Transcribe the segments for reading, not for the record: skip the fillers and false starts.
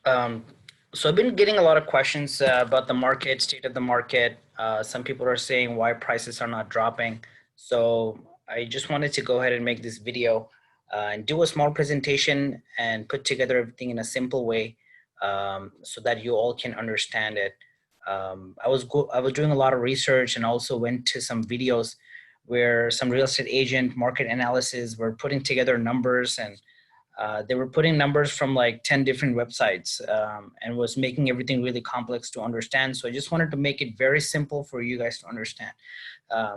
Um, so I've been getting a lot of questions about the market, state of the market. Some people are saying why prices are not dropping. So I just wanted to go ahead and make this video and do a small presentation and put together everything in a simple way so that you all can understand it. I was doing a lot of research and also went to some videos where some real estate agent market analysis were putting together numbers, and they were putting numbers from like 10 different websites, and was making everything really complex to understand. So I just wanted to make it very simple for you guys to understand.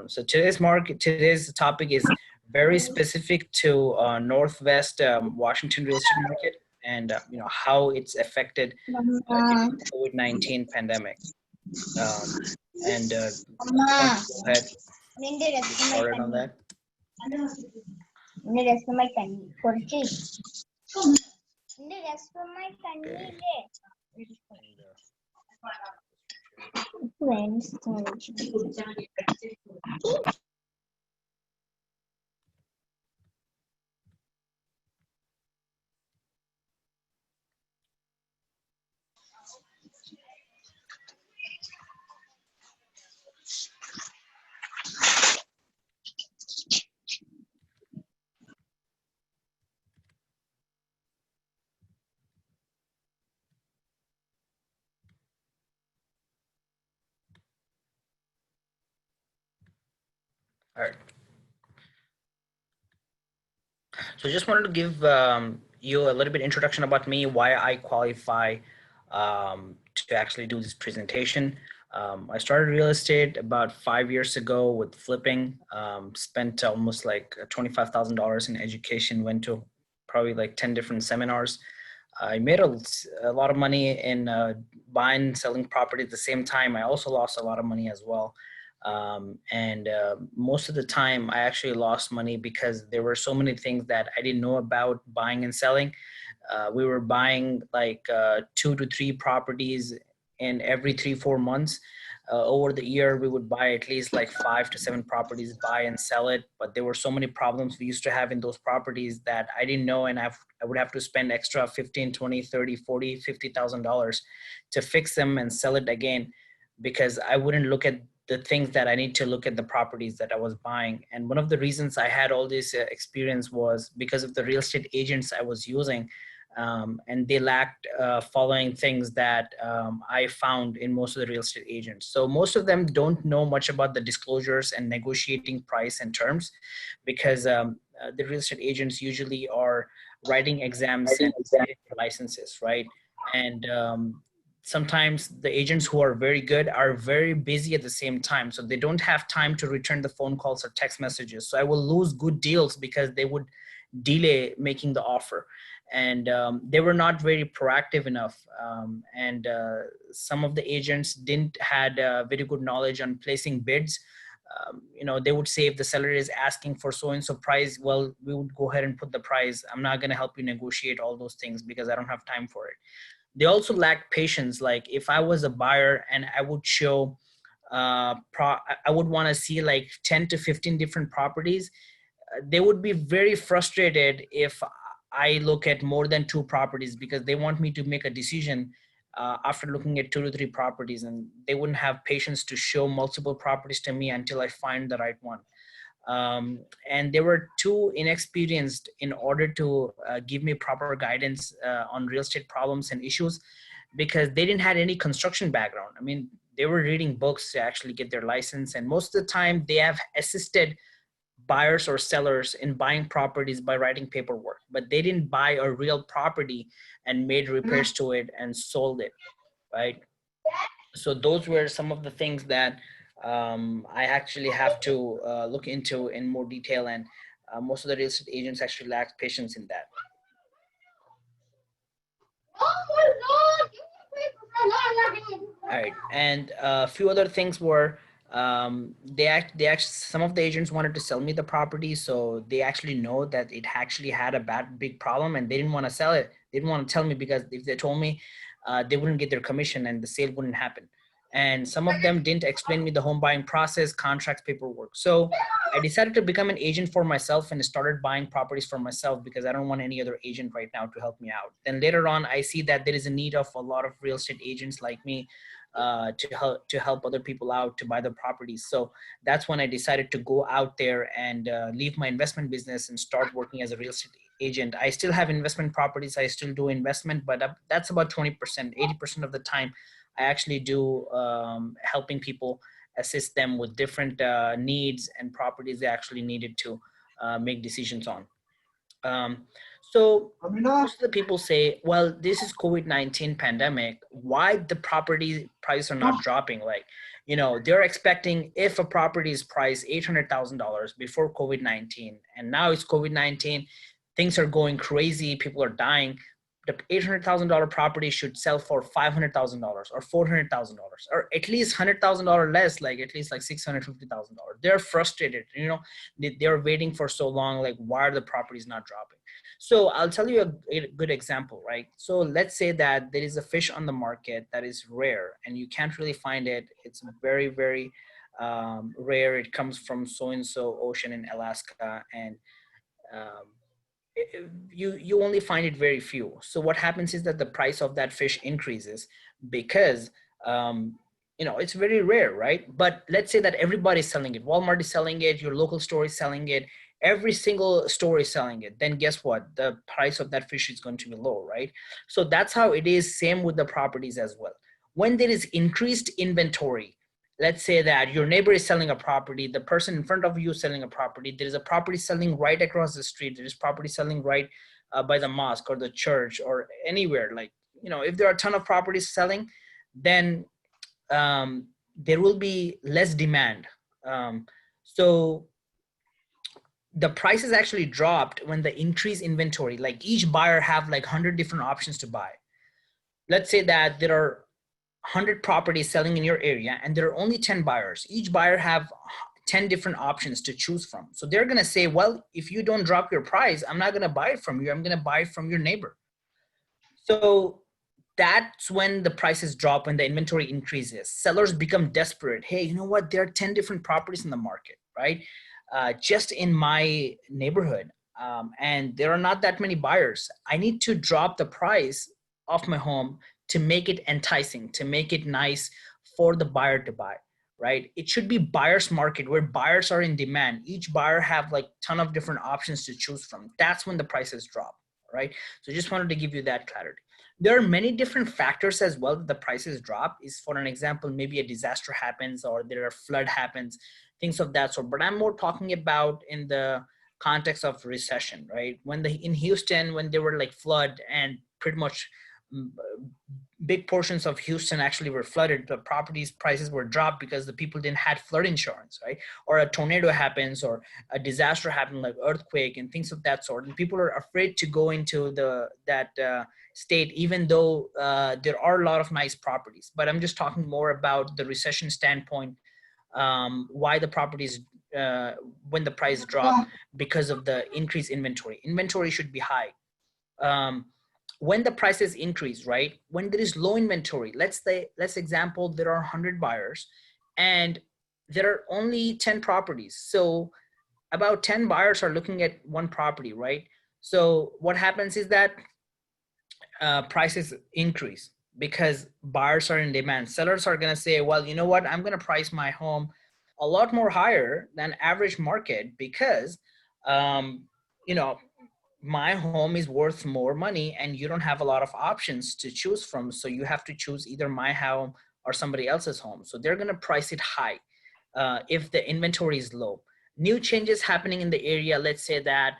So today's topic is very specific to Northwest Washington real estate market, and how it's affected due to Mama, the COVID-19 pandemic. Um, and just want Mama, to go ahead നിന്റെ and get രസമായി started on കണ്ണി that. നിന്റെ രസമായി കണ്ണി കുറച്ച് നിന്റെ രസമായി Okay. കണ്ണില്ലേ And, Friends, all right. So just wanted to give you a little bit introduction about me, why I qualify to actually do this presentation. I started real estate about 5 years ago with flipping. Spent almost like $25,000 in education. Went to probably like 10 different seminars. I made a lot of money in buying and selling property at the same time. I also lost a lot of money as well. And most of the time I actually lost money because there were so many things that I didn't know about buying and selling. We were buying like 2 to 3 properties in every 3-4 months. Over the year, we would buy at least like 5 to 7 properties, buy and sell it. But there were so many problems we used to have in those properties that I didn't know. And I would have to spend extra 15, 20, 30, 40, $50,000 to fix them and sell it again, because I wouldn't look at the things that I need to look at the properties that I was buying. And one of the reasons I had all this experience was because of the real estate agents I was using. And they lacked following things that I found in most of the real estate agents. So most of them don't know much about the disclosures and negotiating price and terms, because the real estate agents usually are writing exams and getting licenses, right? And sometimes the agents who are very good are very busy at the same time, so they don't have time to return the phone calls or text messages. So I will lose good deals because they would delay making the offer, and they were not very proactive enough. And some of the agents didn't had very good knowledge on placing bids. They would say if the seller is asking for so and so price, well, we would go ahead and put the price. I'm not going to help you negotiate all those things because I don't have time for it. They also lack patience. Like if I was a buyer and I would show I would want to see like 10 to 15 different properties, they would be very frustrated if I look at more than 2 properties, because they want me to make a decision after looking at 2 to 3 properties, and they wouldn't have patience to show multiple properties to me until I find the right one. And they were too inexperienced in order to give me proper guidance on real estate problems and issues, because they didn't have any construction background. I mean, they were reading books to actually get their license, and most of the time they have assisted buyers or sellers in buying properties by writing paperwork, but they didn't buy a real property and made repairs to it and sold it, right? So those were some of the things that I actually have to look into in more detail, and most of the real estate agents actually lack patience in that. All right, and a few other things were they actually, some of the agents wanted to sell me the property, so they actually know that it actually had a big problem, and they didn't want to sell it. They didn't want to tell me, because if they told me, they wouldn't get their commission and the sale wouldn't happen. and some of them didn't explain me the home buying process, contracts, paperwork. So I decided to become an agent for myself and started buying properties for myself because I don't want any other agent right now to help me out. Then later on, I see that there is a need of a lot of real estate agents like me to help other people out to buy the properties. So that's when I decided to go out there and leave my investment business and start working as a real estate agent. I still have investment properties. I still do investment, but that's about 20%, 80% of the time I actually do helping people, assist them with different needs and properties they actually needed to make decisions on. Um, so most of the people say, well, this is COVID-19 pandemic. Why the property prices are not dropping? Like, they're expecting if a property is priced $800,000 before COVID-19, and now it's COVID-19, things are going crazy. People are dying. The $800,000 property should sell for $500,000 or $400,000 or at least $100,000 less, like at least like $650,000. They're frustrated, they're waiting for so long. Like, why are the properties not dropping? So I'll tell you a good example, right? So let's say that there is a fish on the market that is rare and you can't really find it. It's very, very rare. It comes from so-and-so ocean in Alaska, and um, you only find it very few. So what happens is that the price of that fish increases because it's very rare, right? But let's say that everybody's selling it. Walmart is selling it, your local store is selling it, every single store is selling it. Then guess what? The price of that fish is going to be low, right? So that's how it is. Same with the properties as well. When there is increased inventory, let's say that your neighbor is selling a property, the person in front of you is selling a property, there is a property selling right across the street, there is property selling right by the mosque or the church or anywhere. Like, if there are a ton of properties selling, then there will be less demand. So the prices actually dropped when the increased inventory, like each buyer have like 100 different options to buy. Let's say that there are 100 properties selling in your area and there are only 10 buyers. Each buyer have 10 different options to choose from. So they're going to say, well, if you don't drop your price, I'm not going to buy it from you. I'm going to buy it from your neighbor. So that's when the prices drop, when the inventory increases. Sellers become desperate. Hey, you know what? There are 10 different properties in the market, right? Just in my neighborhood. And there are not that many buyers. I need to drop the price of my home to make it enticing, to make it nice for the buyer to buy, right? It should be buyer's market where buyers are in demand. Each buyer have like ton of different options to choose from. That's when the prices drop, right? So just wanted to give you that clarity. There are many different factors as well that the prices drop. Is for an example, maybe a disaster happens or there are flood happens, things of that sort. But I'm more talking about in the context of recession, right? In Houston, when there were like flood and pretty much big portions of Houston actually were flooded, the properties prices were dropped because the people didn't have flood insurance, right? Or a tornado happens or a disaster happened like earthquake and things of that sort, and people are afraid to go into that state, even though there are a lot of nice properties. But I'm just talking more about the recession standpoint, why the properties when the price drop, because of the increased inventory should be high. When the prices increase, right? When there is low inventory, let's example, there are 100 buyers and there are only 10 properties. So about 10 buyers are looking at one property, right? So what happens is that prices increase because buyers are in demand. Sellers are going to say, well, you know what? I'm going to price my home a lot more higher than average market because, my home is worth more money and you don't have a lot of options to choose from. So you have to choose either my home or somebody else's home. So they're going to price it high if the inventory is low. New changes happening in the area. Let's say that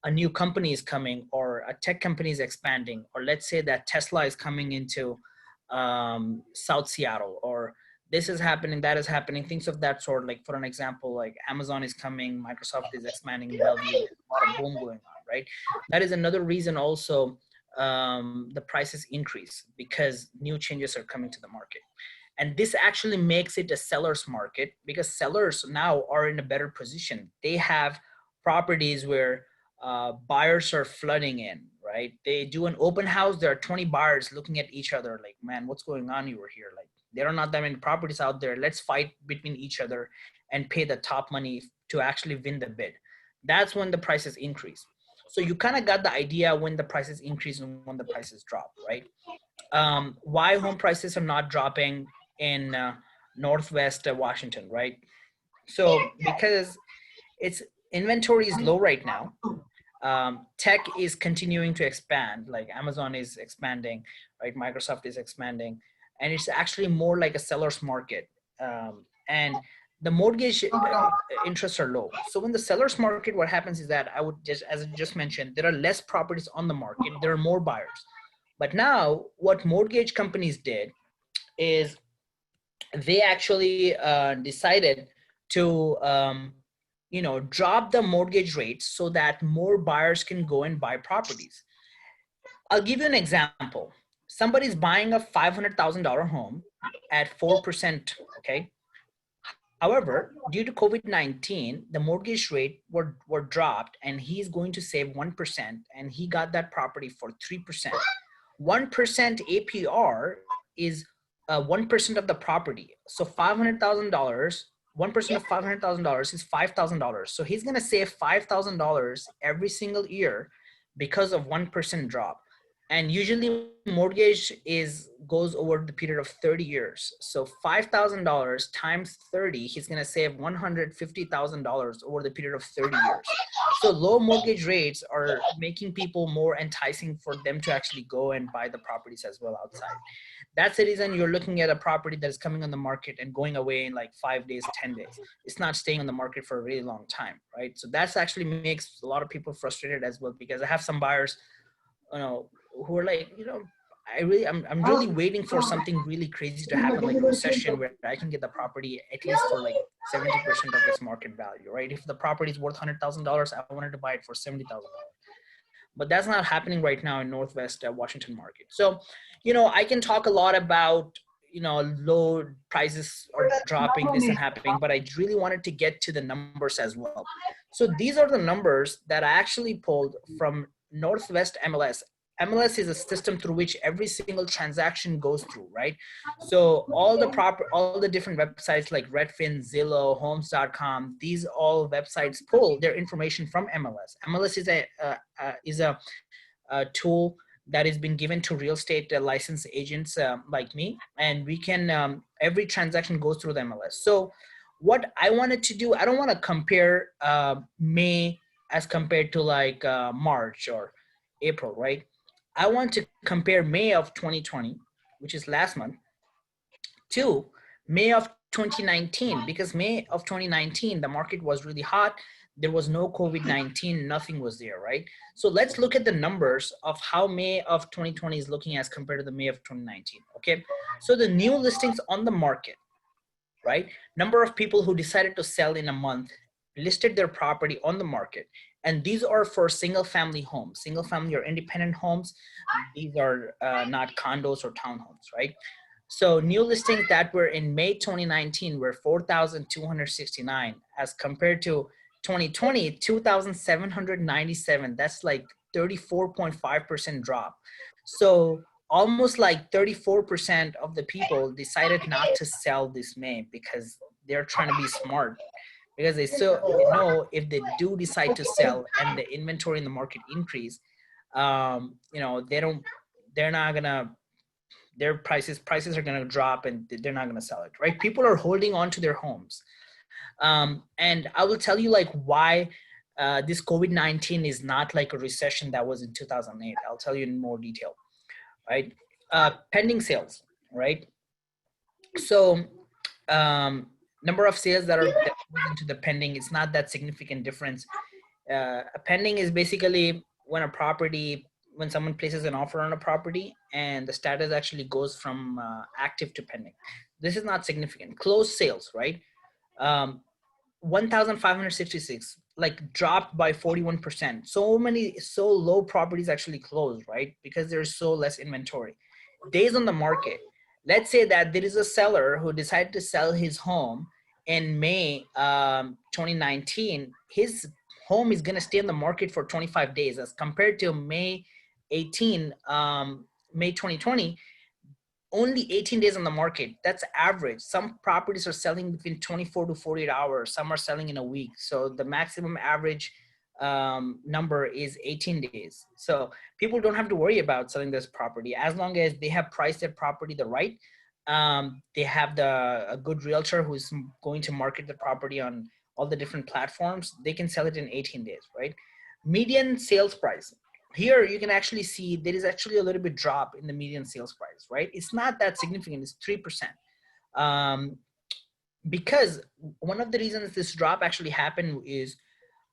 a new company is coming or a tech company is expanding, or let's say that Tesla is coming into South Seattle, or this is happening, that is happening, things of that sort. Like for an example, like Amazon is coming, Microsoft is expanding in Bellevue, there's a lot of boom going on, right? That is another reason also the prices increase because new changes are coming to the market. And this actually makes it a seller's market because sellers now are in a better position. They have properties where buyers are flooding in, right? They do an open house, there are 20 buyers looking at each other like, man, what's going on over here? Like, there are not that many properties out there. Let's fight between each other and pay the top money to actually win the bid. That's when the prices increase. So you kind of got the idea when the prices increase and when the prices drop, right? Why home prices are not dropping in Northwest Washington, right? So because its inventory is low right now. Tech is continuing to expand, like Amazon is expanding, right? Microsoft is expanding, and it's actually more like a seller's market. And the mortgage interests are low. So when the seller's market, what happens is that I would just, as I just mentioned, there are less properties on the market, there are more buyers. But now what mortgage companies did is they actually decided to drop the mortgage rates so that more buyers can go and buy properties. I'll give you an example. Somebody's buying a $500,000 home at 4%, okay? However, due to COVID-19, the mortgage rate were dropped and he's going to save 1% and he got that property for 3%. 1% APR is 1% of the property. So $500,000, 1% of $500,000 is $5,000. So he's gonna save $5,000 every single year because of 1% drop. And usually mortgage goes over the period of 30 years. So $5,000 times 30, he's gonna save $150,000 over the period of 30 years. So low mortgage rates are making people more enticing for them to actually go and buy the properties as well outside. That's the reason you're looking at a property that is coming on the market and going away in like 5 days, 10 days. It's not staying on the market for a really long time, right? So that's actually makes a lot of people frustrated as well, because I have some buyers, who are like, I'm really waiting for something really crazy to happen, like a recession, where I can get the property at least for like 70% of its market value, right? If the property is worth $100,000, I wanted to buy it for $70,000. But that's not happening right now in Northwest Washington market. So, I can talk a lot about, low prices are dropping, this and happening, but I really wanted to get to the numbers as well. So these are the numbers that I actually pulled from Northwest MLS. MLS is a system through which every single transaction goes through, right? So all the different websites like Redfin, Zillow, Homes.com, these all websites pull their information from MLS. MLS is a tool that has been given to real estate licensed agents like me, and we can every transaction goes through the MLS. So what I wanted to do, I don't want to compare May as compared to like March or April, right? I want to compare May of 2020, which is last month, to May of 2019, because May of 2019, the market was really hot. There was no COVID-19, nothing was there, right? So let's look at the numbers of how May of 2020 is looking as compared to the May of 2019, okay? So the new listings on the market, right? Number of people who decided to sell in a month listed their property on the market. And these are for single family homes, single family or independent homes. These are not condos or townhomes, right? So new listings that were in May 2019 were 4,269 as compared to 2020, 2,797. That's like 34.5% drop. So almost like 34% of the people decided not to sell this May because they're trying to be smart, because they know if they do decide to sell and the inventory in the market increase, they're not gonna, their prices are gonna drop and they're not gonna sell it, right? People are holding on to their homes. And I will tell you like why this COVID-19 is not like a recession that was in 2008. I'll tell you in more detail, right? Pending sales, right? So number of sales that goes into the pending, it's not that significant difference. A pending is basically when someone places an offer on a property and the status actually goes from active to pending. This is not significant. Closed sales, right? 1,566, like dropped by 41%. So low properties actually closed, right? Because there's so less inventory. Days on the market. Let's say that there is a seller who decided to sell his home in May 2019. His home is going to stay on the market for 25 days as compared to May 18, May 2020. only 18 days on the market. That's average. Some properties are selling between 24 to 48 hours. Some are selling in a week. So the maximum average number is 18 days. So people don't have to worry about selling this property as long as they have priced their property the right. They have a good realtor who's going to market the property on all the different platforms. They can sell it in 18 days, right? Median sales price. Here you can actually see there is actually a little bit drop in the median sales price, right? It's not that significant, it's 3%. Because one of the reasons this drop actually happened is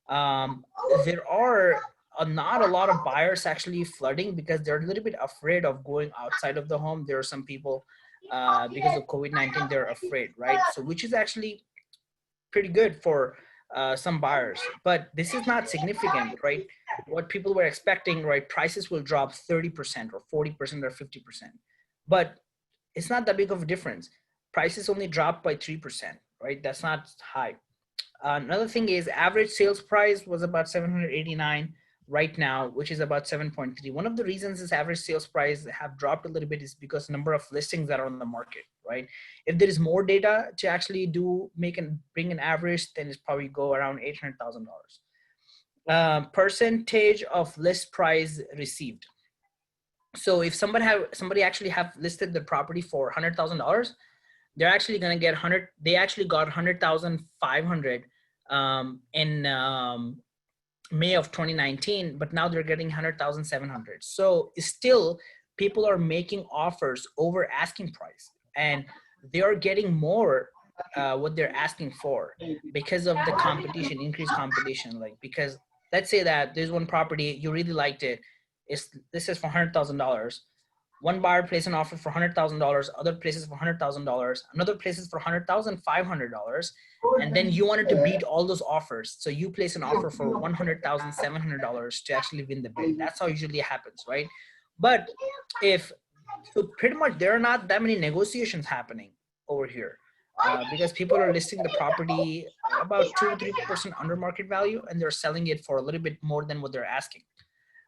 there are not a lot of buyers actually flooding because they're a little bit afraid of going outside of the home. There are some people, because of COVID-19, they're afraid, right? So which is actually pretty good for some buyers, but this is not significant, right? What people were expecting, right? Prices will drop 30% or 40% or 50%, but it's not that big of a difference. Prices only dropped by 3%, right? That's not high. Another thing is average sales price was about 789 right now, which is about 7.3. One of the reasons this average sales price have dropped a little bit is because number of listings that are on the market, right? If there is more data to actually bring an average, then it's probably go around $800,000. Percentage of list price received. So if somebody actually have listed the property for $100,000, they're actually going to get 100. They actually got 100,500 in May of 2019, but now they're getting 100,700. So still, people are making offers over asking price, and they are getting more what they're asking for because of the competition, increased competition. Like, because let's say that there's one property you really liked it. This is for $100,000. One buyer placed an offer for $100,000, other places for $100,000, another places for $100,500, and then you wanted to beat all those offers. So you place an offer for $100,700 to actually win the bid. That's how usually it happens, right? But so pretty much there are not that many negotiations happening over here because people are listing the property about 2 to 3% under market value, and they're selling it for a little bit more than what they're asking.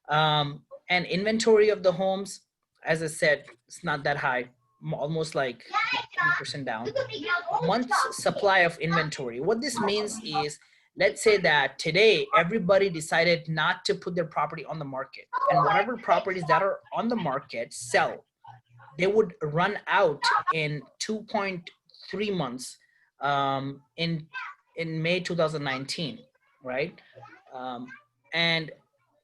And inventory of the homes, as I said, it's not that high, almost like 3% down. Months supply of inventory. What this means is, let's say that today everybody decided not to put their property on the market, and whatever properties that are on the market sell, they would run out in 2.3 months in May 2019, right? And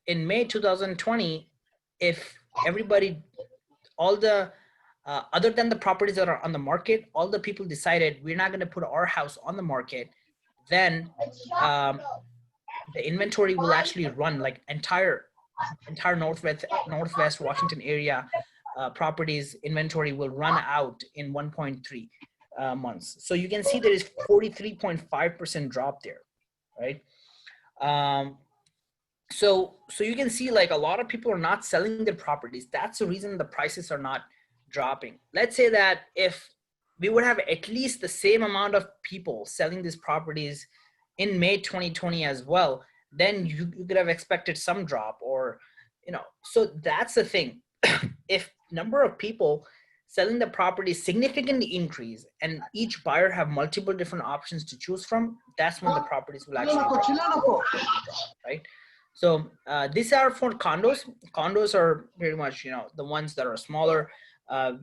in May 2020, if everybody, all the other than the properties that are on the market, all the people decided we're not going to put our house on the market, then the inventory will actually run like entire northwest Washington area properties inventory will run out in 1.3 months. So you can see there is 43.5% drop there, right? So you can see like a lot of people are not selling their properties. That's the reason the prices are not dropping. Let's say that if we would have at least the same amount of people selling these properties in May 2020 as well, then you could have expected some drop, or, so that's the thing. If number of people selling the property significantly increase and each buyer have multiple different options to choose from, that's when the properties will actually drop, right? So these are for condos. Condos are pretty much, the ones that are smaller.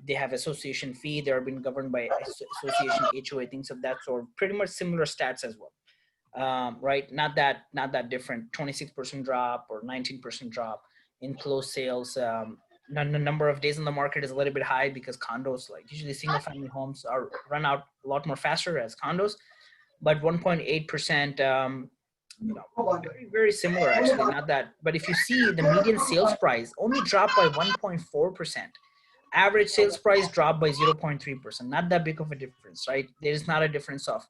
They have association fee. They're being governed by association HOA, things of that sort. Pretty much similar stats as well, right? Not that different. 26% drop or 19% drop in closed sales. The number of days on the market is a little bit high because condos, like usually single family homes, are run out a lot more faster as condos, but 1.8%. Very, very similar actually, not that. But if you see the median sales price only dropped by 1.4%, average sales price dropped by 0.3%, not that big of a difference, right? There's not a difference of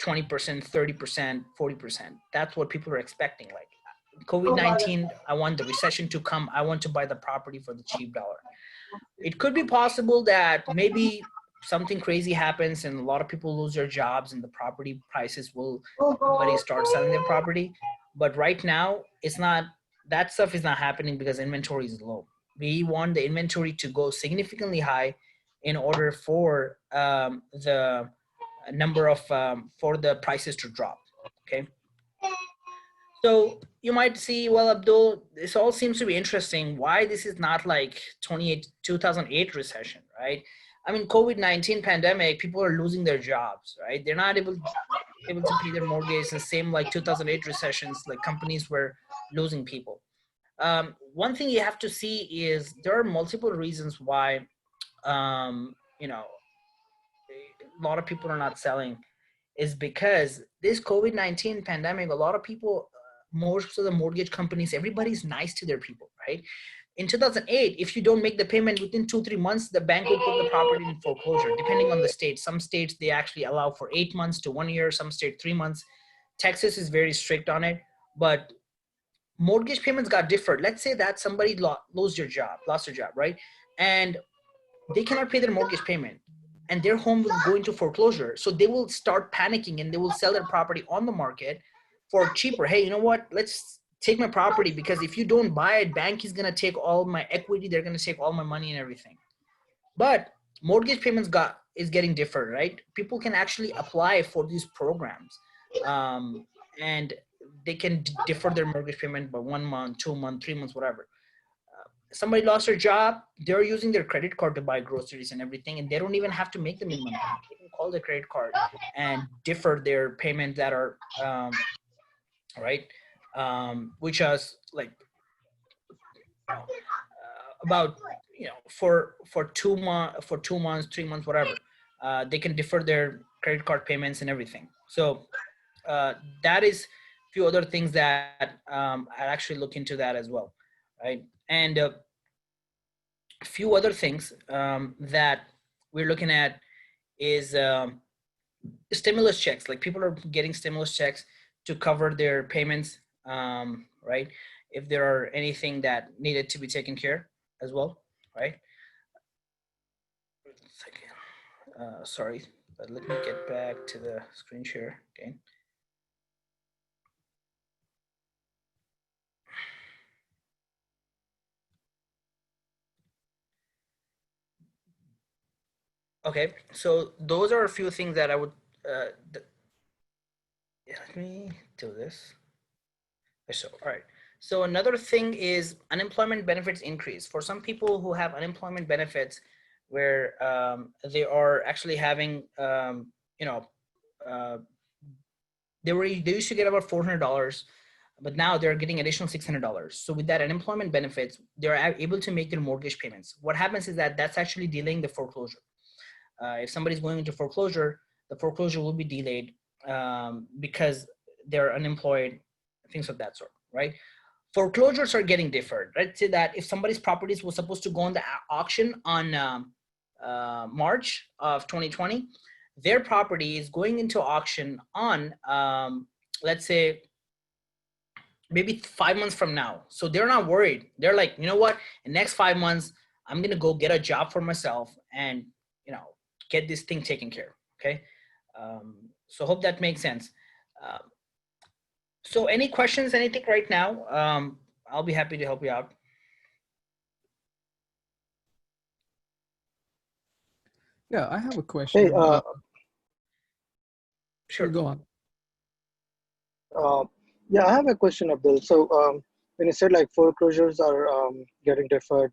20%, 30%, 40%. That's what people are expecting. Like COVID-19, I want the recession to come. I want to buy the property for the cheap dollar. It could be possible that maybe something crazy happens and a lot of people lose their jobs and the property prices will, everybody start selling their property. But right now, it's not, that stuff is not happening because inventory is low. We want the inventory to go significantly high in order for the number of for the prices to drop. Okay. So you might see, well, Abdul, this all seems to be interesting. Why this is not like 2008 recession, right? I mean, COVID-19 pandemic, people are losing their jobs, right? They're not able to pay their mortgage. The same like 2008 recessions, like companies were losing people. One thing you have to see is there are multiple reasons why, you know, a lot of people are not selling is because this COVID-19 pandemic, a lot of people, most of the mortgage companies, everybody's nice to their people, right? In 2008, if you don't make the payment within 2-3 months, the bank will put the property in foreclosure, depending on the state. Some states, they actually allow for 8 months to 1 year, some state 3 months. Texas is very strict on it, but mortgage payments got deferred. Let's say that somebody lost their job, right? And they cannot pay their mortgage payment and their home will go into foreclosure. So they will start panicking and they will sell their property on the market for cheaper. Hey, you know what? Let's take my property, because if you don't buy it, bank is going to take all my equity. They're going to take all my money and everything. But mortgage payments is getting deferred, right? People can actually apply for these programs. And they can defer their mortgage payment by 1 month, 2 months, 3 months, whatever. Somebody lost their job, they're using their credit card to buy groceries and everything, and they don't even have to make the minimum payment. They can call the credit card and defer their payments that are right, which is like about for 2 months, 3 months, whatever. They can defer their credit card payments and everything. So that is a few other things that I'll actually look into that as well, right? And a few other things that we're looking at is stimulus checks. Like people are getting stimulus checks to cover their payments, right? If there are anything that needed to be taken care as well, right? Sorry, but let me get back to the screen share again. Okay, so those are a few things that I would, let me do this. So, all right. So another thing is unemployment benefits increase. For some people who have unemployment benefits where they are actually having, you know, uh, they used to get about $400, but now they're getting additional $600. So with that unemployment benefits, they're able to make their mortgage payments. What happens is that that's actually delaying the foreclosure. If somebody's going into foreclosure, the foreclosure will be delayed because they're unemployed, things of that sort, right? Foreclosures are getting deferred. Let's say that if somebody's properties was supposed to go on the auction on March of 2020, their property is going into auction on, let's say, maybe 5 months from now. So they're not worried. They're like, you know what? In the next 5 months, I'm going to go get a job for myself and, get this thing taken care of. Okay. So hope that makes sense. So any questions, anything right now? I'll be happy to help you out. Yeah, I have a question. Hey, Sure. Go on. yeah, I have a question, Abdul. So when you said like foreclosures are getting deferred,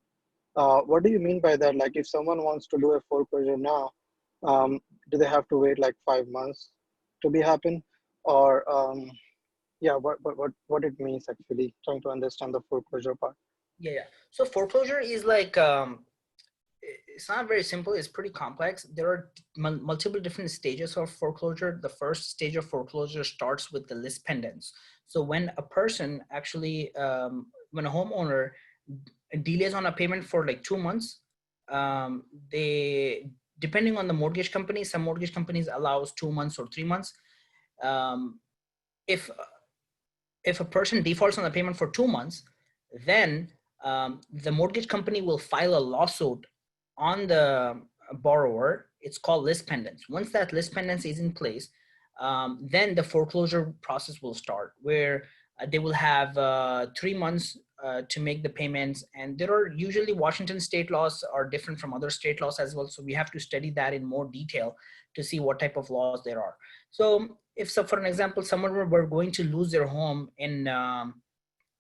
what do you mean by that? Like if someone wants to do a foreclosure now, do they have to wait like 5 months to be happen? Or yeah, what it means actually, trying to understand the foreclosure part. Yeah. So foreclosure is like, it's not very simple. It's pretty complex. There are multiple different stages of foreclosure. The first stage of foreclosure starts with the lis pendens. So when a person actually, when a homeowner delays on a payment for like 2 months, they, depending on the mortgage company, some mortgage companies allows 2 months or 3 months. If a person defaults on the payment for 2 months, then the mortgage company will file a lawsuit on the borrower. It's called lis pendens. Once that lis pendens is in place, then the foreclosure process will start, where they will have 3 months to make the payments. And there are usually Washington state laws are different from other state laws as well. So we have to study that in more detail to see what type of laws there are. So if, so for an example, someone were going to lose their home in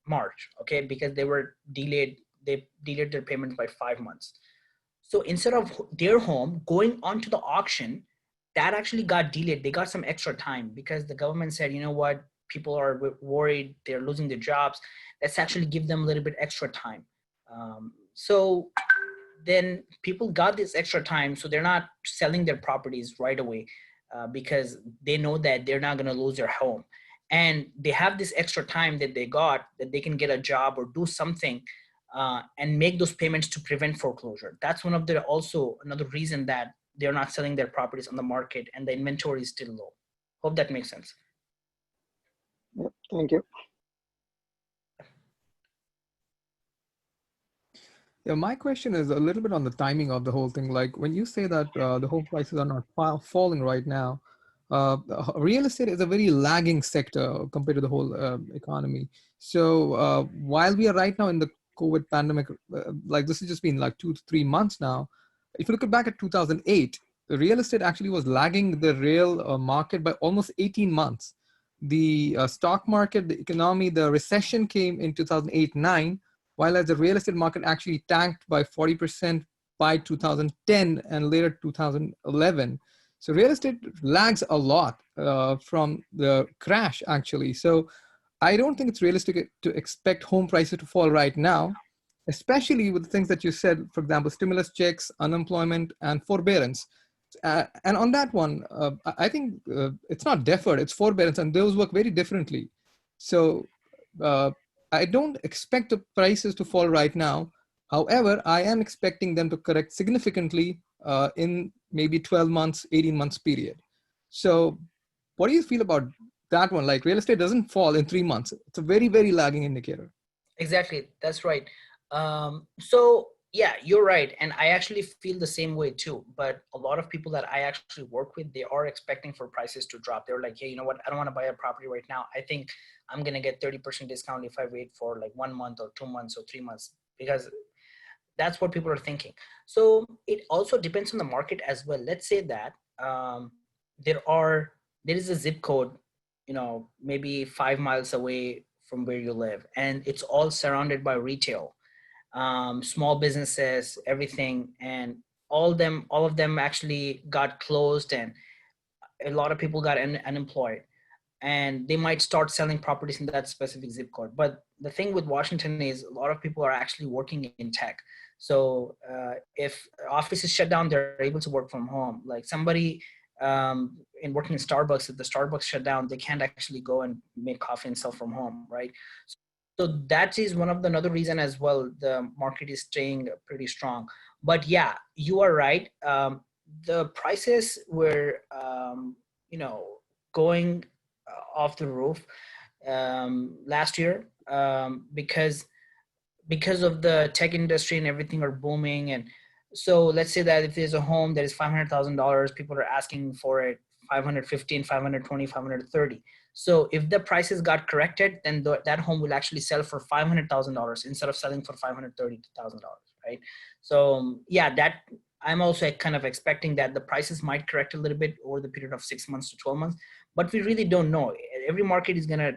March, okay, because they were delayed, they delayed their payment by 5 months. So instead of their home going onto the auction, that actually got delayed. They got some extra time because the government said, you know what, people are worried, they're losing their jobs. Let's actually give them a little bit extra time. So then people got this extra time, so they're not selling their properties right away because they know that they're not going to lose their home. And they have this extra time that they got that they can get a job or do something and make those payments to prevent foreclosure. That's one of the also another reason that they're not selling their properties on the market and the inventory is still low. Hope that makes sense. Yep, thank you. Yeah, my question is a little bit on the timing of the whole thing. Like when you say that the home prices are not falling right now, real estate is a very lagging sector compared to the whole economy. So while we are right now in the COVID pandemic, like this has just been like 2 to 3 months now. If you look back at 2008, the real estate actually was lagging the real market by almost 18 months. The stock market, the economy, the recession came in 2008-9, while as the real estate market actually tanked by 40% by 2010 and later 2011. So real estate lags a lot from the crash actually. So I don't think it's realistic to expect home prices to fall right now, especially with things that you said, for example, stimulus checks, unemployment, and forbearance. And on that one, I think it's not deferred, it's forbearance, and those work very differently. So I don't expect the prices to fall right now. However, I am expecting them to correct significantly in maybe 12 months, 18 months period. So what do you feel about that one? Like real estate doesn't fall in 3 months. It's a very, very lagging indicator. Exactly, that's right. So yeah, you're right, and I actually feel the same way too. But a lot of people that I actually work with, they are expecting for prices to drop. They're like, hey, you know what, I don't want to buy a property right now. I think I'm gonna get 30% discount if I wait for like 1 month or 2 months or 3 months, because that's what people are thinking. So it also depends on the market as well. Let's say that there is a zip code, you know, maybe 5 miles away from where you live, and it's all surrounded by retail, small businesses, everything, and all of them actually got closed, and a lot of people got unemployed, and they might start selling properties in that specific zip code. But the thing with Washington is a lot of people are actually working in tech. So if offices shut down, they're able to work from home. Like somebody in working in Starbucks, if the Starbucks shut down, they can't actually go and make coffee and sell from home, right? So that is one of the another reason as well. The market is staying pretty strong. But yeah, you are right. The prices were, you know, going off the roof last year because of the tech industry and everything are booming. And so let's say that if there's a home that is $500,000, people are asking for it 515, 520, 530. So if the prices got corrected, then that home will actually sell for $500,000 instead of selling for $530,000, right? So yeah, that I'm also kind of expecting that the prices might correct a little bit over the period of 6 months to 12 months, but we really don't know. Every market is gonna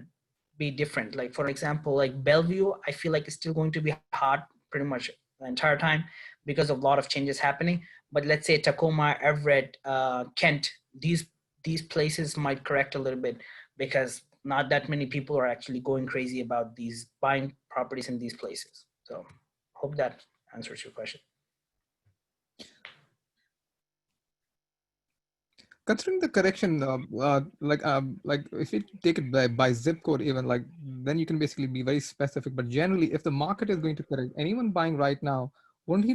be different. Like for example, like Bellevue, I feel like it's still going to be hot pretty much the entire time because of a lot of changes happening. But let's say Tacoma, Everett, Kent, these places might correct a little bit because not that many people are actually going crazy about these buying properties in these places. So hope that answers your question. Considering the correction, like if you take it by zip code, even like then you can basically be very specific. But generally, if the market is going to correct, anyone buying right now, wouldn't he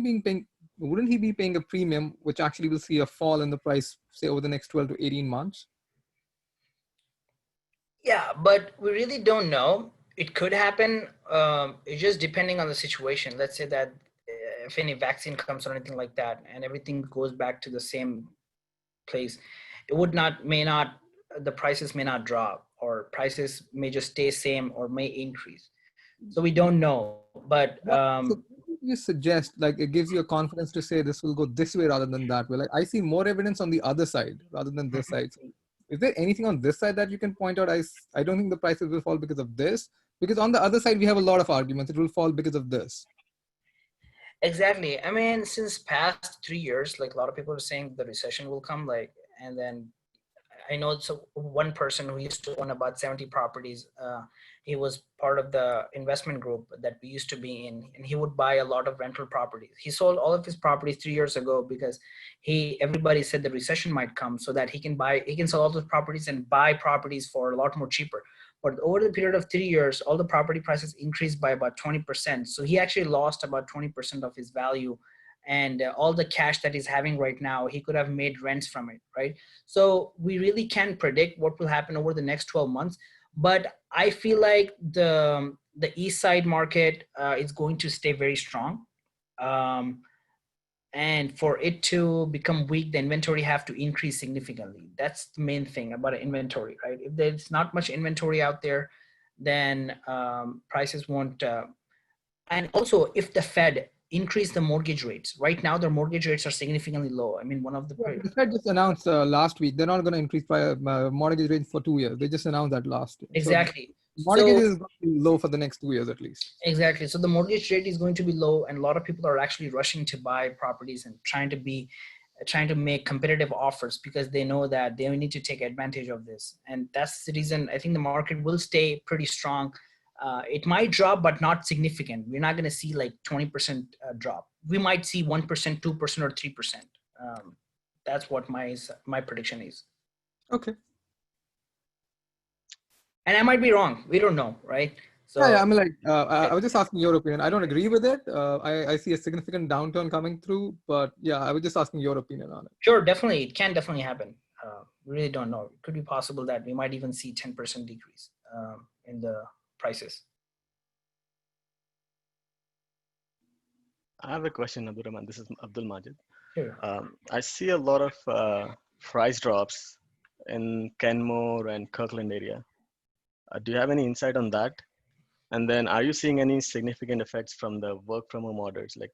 be paying a premium, which actually will see a fall in the price, say over the next 12 to 18 months? Yeah, but we really don't know. It could happen. It's just depending on the situation. Let's say that if any vaccine comes or anything like that, and everything goes back to the same place, it may not, the prices may not drop, or prices may just stay same or may increase. So we don't know. but So you suggest, like, it gives you a confidence to say this will go this way rather than that way. Like, I see more evidence on the other side rather than this side. So is there anything on this side that you can point out? I don't think the prices will fall because of this, because on the other side we have a lot of arguments. It will fall because of this. exactly. I mean, since past 3 years, like a lot of people are saying the recession will come, like, and then I know so one person who used to own about 70 properties. He was part of the investment group that we used to be in, and he would buy a lot of rental properties. He sold all of his properties 3 years ago because everybody said the recession might come, so that he can sell all those properties and buy properties for a lot more cheaper. But over the period of 3 years, all the property prices increased by about 20%. So he actually lost about 20% of his value, and all the cash that he's having right now, he could have made rents from it, right? So we really can't predict what will happen over the next 12 months. But I feel like the east side market is going to stay very strong. Um, and for it to become weak, the inventory have to increase significantly. That's the main thing about an inventory, right? If there's not much inventory out there, then prices won't. And also, if the Fed increase the mortgage rates, right now their mortgage rates are significantly low. I mean, one of the The Fed just announced last week they're not going to increase mortgage rates for 2 years. They just announced that last year. exactly. So mortgages So is going to be low for the next 2 years at least. exactly. So the mortgage rate is going to be low, and a lot of people are actually rushing to buy properties and trying to make competitive offers because they know that they need to take advantage of this. And that's the reason I think the market will stay pretty strong. It might drop, but not significant. We're not going to see like 20% drop. We might see 1%, 2%, or 3%. That's what my prediction is. Okay. And I might be wrong. We don't know, right? So Yeah, I mean, like, I was just asking your opinion. I don't agree with it. I see a significant downturn coming through, but yeah, I was just asking your opinion on it. sure, definitely, it can definitely happen. We really don't know. It could be possible that we might even see 10% decrease in the prices. I have a question, Abdul Rahman. This is Abdul Majid. Sure. I see a lot of price drops in Kenmore and Kirkland area. Do you have any insight on that? And then are you seeing any significant effects from the work from home orders? Like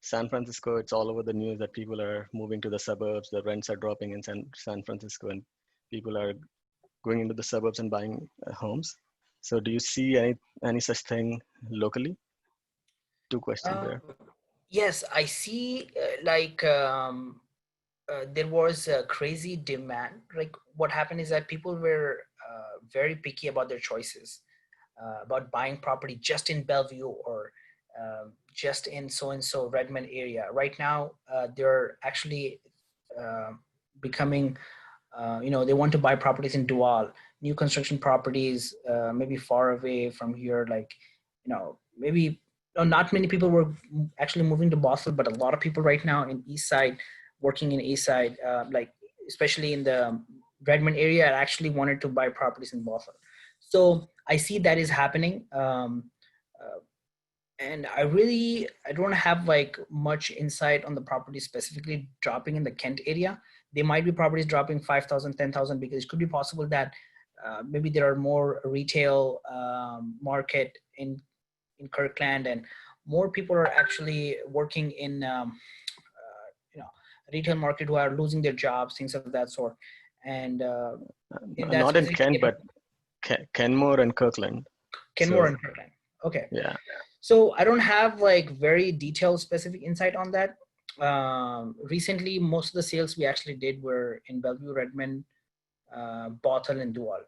San Francisco, it's all over the news that people are moving to the suburbs, the rents are dropping in San Francisco, and people are going into the suburbs and buying homes. So do you see any such thing locally? Two questions there. Yes, I see. There was a crazy demand. Like what happened is that people were very picky about their choices, about buying property just in Bellevue or just in so and so Redmond area. Right now, they're actually becoming, they want to buy properties in Dual, new construction properties, maybe far away from here, like, maybe not many people were actually moving to Boston, but a lot of people right now in East Side, working in East Side, like especially in the Redmond area, actually wanted to buy properties in Boston. So I see that is happening. And I don't have like much insight on the property specifically dropping in the Kent area. There might be properties dropping 5,000, 10,000, because it could be possible that maybe there are more retail market in Kirkland, and more people are actually working in retail market who are losing their jobs, things of that sort. And not in Kent, but Kenmore and Kirkland. Kenmore and Kirkland. Okay. Yeah. So I don't have like very detailed specific insight on that. Recently, most of the sales we actually did were in Bellevue, Redmond, Bothell, and Dual.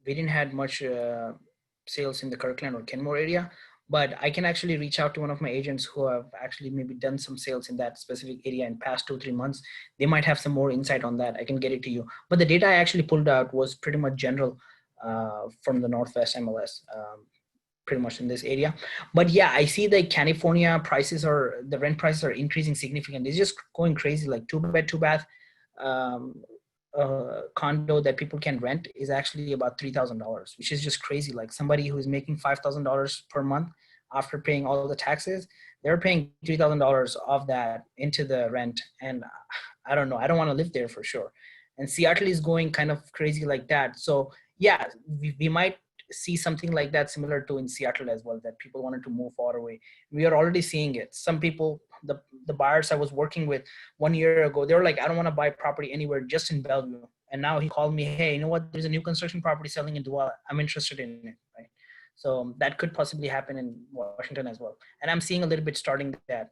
We didn't have much sales in the Kirkland or Kenmore area, but I can actually reach out to one of my agents who have actually maybe done some sales in that specific area in past 2-3 months. They might have some more insight on that. I can get it to you. But the data I actually pulled out was pretty much general from the Northwest MLS. Pretty much in this area. But yeah, I see the California prices the rent prices are increasing significantly. It's just going crazy. Like 2-bed, 2-bath condo that people can rent is actually about $3,000, which is just crazy. Like somebody who is making $5,000 per month after paying all the taxes, they're paying $3,000 of that into the rent. And I don't know, I don't want to live there for sure. And Seattle is going kind of crazy like that. So yeah, we might see something like that similar to in Seattle as well, that people wanted to move far away. We are already seeing it. Some people, the buyers I was working with 1 year ago, they were like, I don't want to buy property anywhere, just in Bellevue. And now he called me, hey, you know what? There's a new construction property selling in Dua. I'm interested in it, right? So that could possibly happen in Washington as well. And I'm seeing a little bit starting that.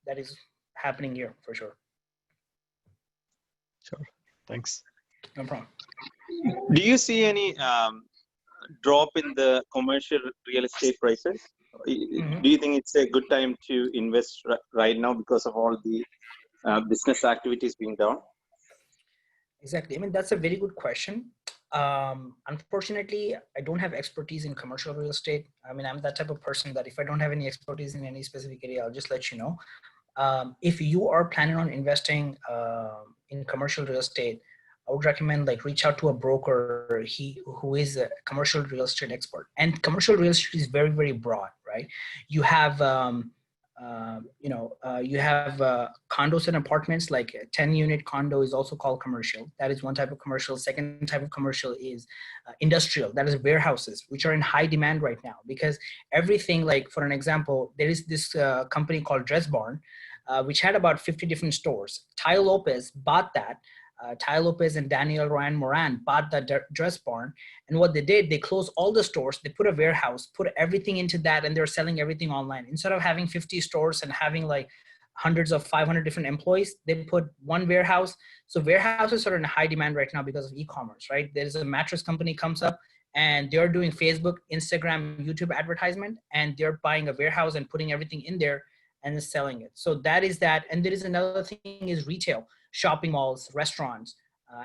That is happening here for sure. Sure. Thanks. No problem. Do you see any drop in the commercial real estate prices? Mhm. Do you think it's a good time to invest right now because of all the business activities being down? Exactly. I mean, that's a very good question. Unfortunately, I don't have expertise in commercial real estate. I mean, I'm that type of person that if I don't have any expertise in any specific area, I'll just let you know. If you are planning on investing in commercial real estate, I would recommend like reach out to a broker who is a commercial real estate expert. And commercial real estate is very, very broad, right? You have you have condos and apartments. Like a 10-unit condo is also called commercial. That is one type of commercial. Second type of commercial is industrial. That is warehouses, which are in high demand right now because everything, like for an example, there is this company called Dress Barn, which had about 50 different stores. Ty Lopez bought that. Ty Lopez and Daniel Ryan Moran bought the Dress Barn. And what they did, they closed all the stores. They put a warehouse, put everything into that, and they're selling everything online. Instead of having 50 stores and having like hundreds of 500 different employees, they put one warehouse. So warehouses are in high demand right now because of e-commerce, right? There's a mattress company comes up and they're doing Facebook, Instagram, YouTube advertisement, and they're buying a warehouse and putting everything in there and selling it. So that is that. And there is another thing is retail, shopping malls, restaurants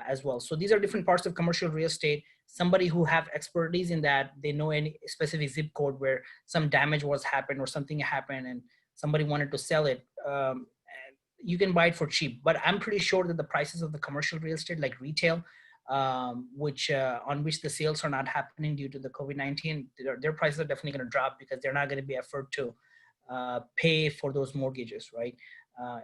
as well. So these are different parts of commercial real estate. Somebody who have expertise in that, they know any specific zip code where some damage was happened or something happened and somebody wanted to sell it. You can buy it for cheap, but I'm pretty sure that the prices of the commercial real estate, like retail, on which the sales are not happening due to the COVID-19, their prices are definitely going to drop because they're not going to be afford to pay for those mortgages, right?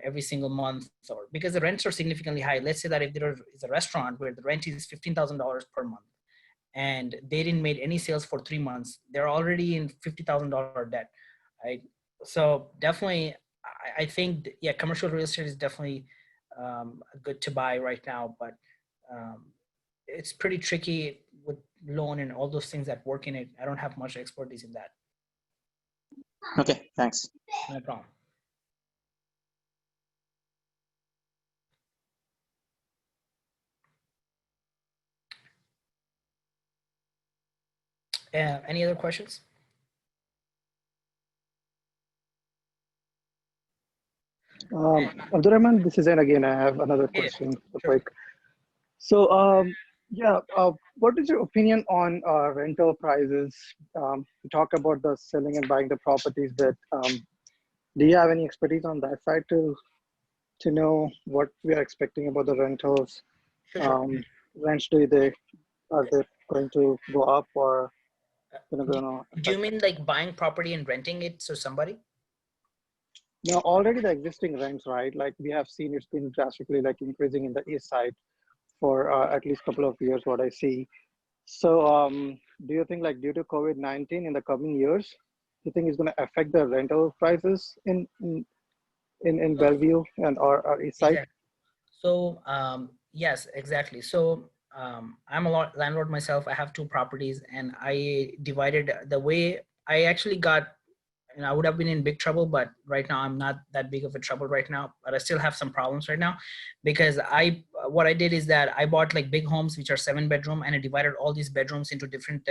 Every single month, or because the rents are significantly high. Let's say that if there is a restaurant where the rent is $15,000 per month and they didn't make any sales for 3 months, they're already in $50,000 debt, right? So definitely, I think, yeah, commercial real estate is definitely good to buy right now, but it's pretty tricky with loan and all those things that work in it. I don't have much expertise in that. Okay, thanks. No problem. Any other questions? Abdurrahman, this is Zain again. I have another Yeah, question, sure. quick. So, what is your opinion on rental prices? You talk about the selling and buying the properties, but do you have any expertise on that side to know what we are expecting about the rentals? Sure. Rents, are they going to go up or gonna Do you mean like buying property and renting it to somebody? now already the existing rents, right? Like we have seen it's been drastically like increasing in the east side for at least a couple of years, what I see. So do you think like due to COVID-19 in the coming years, do you think it's going to affect the rental prices in Bellevue and or east side? Exactly. So yes, exactly. So I'm a landlord myself. I have 2 properties, and I divided the way I actually got. And I would have been in big trouble, but right now I'm not that big of a trouble right now. But I still have some problems right now because what I did is that I bought like big homes which are 7-bedroom, and I divided all these bedrooms into different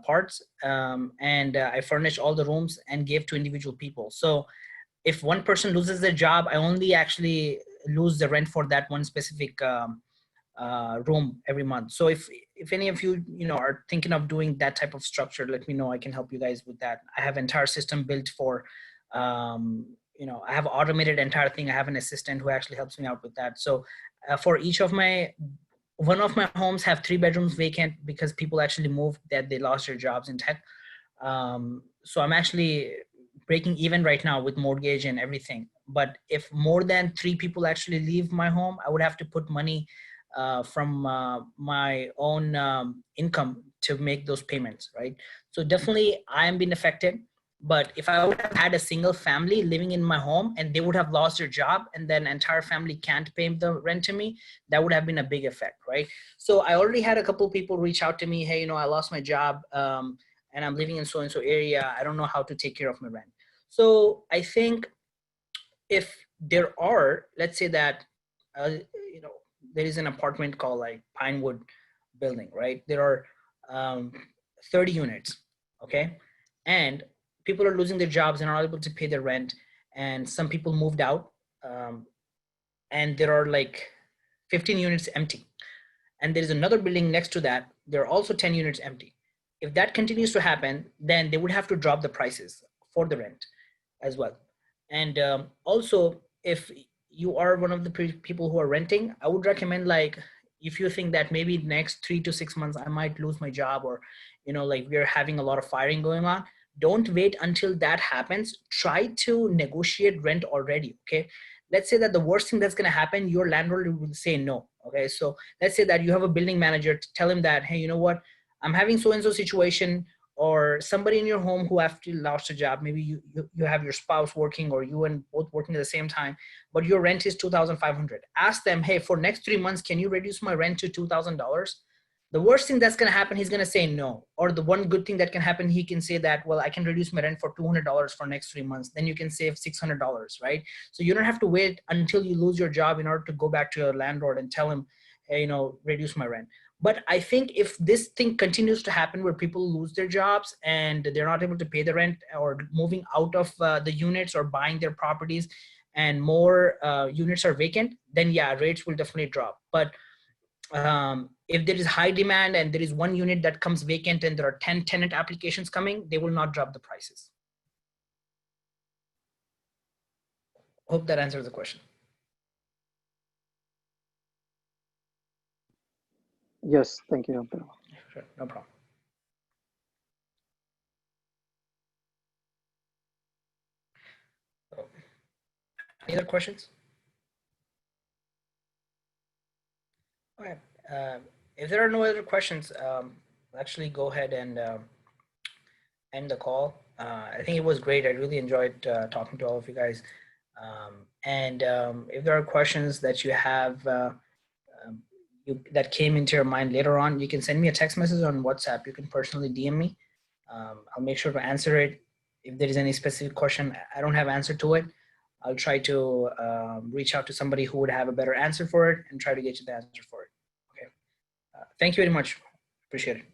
parts, and I furnished all the rooms and gave to individual people. So if one person loses their job, I only actually lose the rent for that one specific room every month. So if any of you are thinking of doing that type of structure, let me know. I can help you guys with that. I have entire system built for I have automated entire thing. I have an assistant who actually helps me out with that. So for each of one of my homes have 3 bedrooms vacant because people actually moved, that they lost their jobs in tech. So I'm actually breaking even right now with mortgage and everything. But if more than 3 people actually leave my home, I would have to put money from my own income to make those payments, right? So definitely I am being affected. But if I would have had a single family living in my home and they would have lost their job and then entire family can't pay the rent to me, that would have been a big effect, right? So I already had a couple of people reach out to me, hey, you know, I lost my job and I'm living in so-and-so area. I don't know how to take care of my rent. So I think if there are, let's say that, you know, there is an apartment called like Pinewood building, right? There are 30 units, okay? And people are losing their jobs and are not able to pay their rent. And some people moved out and there are like 15 units empty. And there is another building next to that. There are also 10 units empty. If that continues to happen, then they would have to drop the prices for the rent as well. And also, if you are one of the people who are renting, I would recommend, like, if you think that maybe next 3 to 6 months I might lose my job, or you know, like we're having a lot of firing going on, don't wait until that happens. Try to negotiate rent already. Okay, let's say that the worst thing that's going to happen, your landlord will say no. Okay, so let's say that you have a building manager, to tell him that, hey, you know what, I'm having so and so situation, or somebody in your home who actually lost a job. Maybe you have your spouse working, or you and both working at the same time, but your rent is $2,500. Ask them, hey, for next 3 months, can you reduce my rent to $2,000? The worst thing that's going to happen, he's going to say no. Or the one good thing that can happen, he can say that, well, I can reduce my rent for $200 for next 3 months. Then you can save $600, right? So you don't have to wait until you lose your job in order to go back to your landlord and tell him, hey, you know, reduce my rent. But I think if this thing continues to happen where people lose their jobs and they're not able to pay the rent, or moving out of the units or buying their properties, and more units are vacant, then yeah, rates will definitely drop. But if there is high demand and there is one unit that comes vacant and there are 10 tenant applications coming, they will not drop the prices. Hope that answers the question. Yes, thank you. Sure, no problem. Any other questions? Okay. If there are no other questions, actually go ahead and end the call. I think it was great. I really enjoyed talking to all of you guys. If there are questions that you have that came into your mind later on, you can send me a text message on WhatsApp. You can personally DM me. I'll make sure to answer it. If there is any specific question I don't have answer to it, I'll try to reach out to somebody who would have a better answer for it and try to get you the answer for it. Okay. Thank you very much. Appreciate it.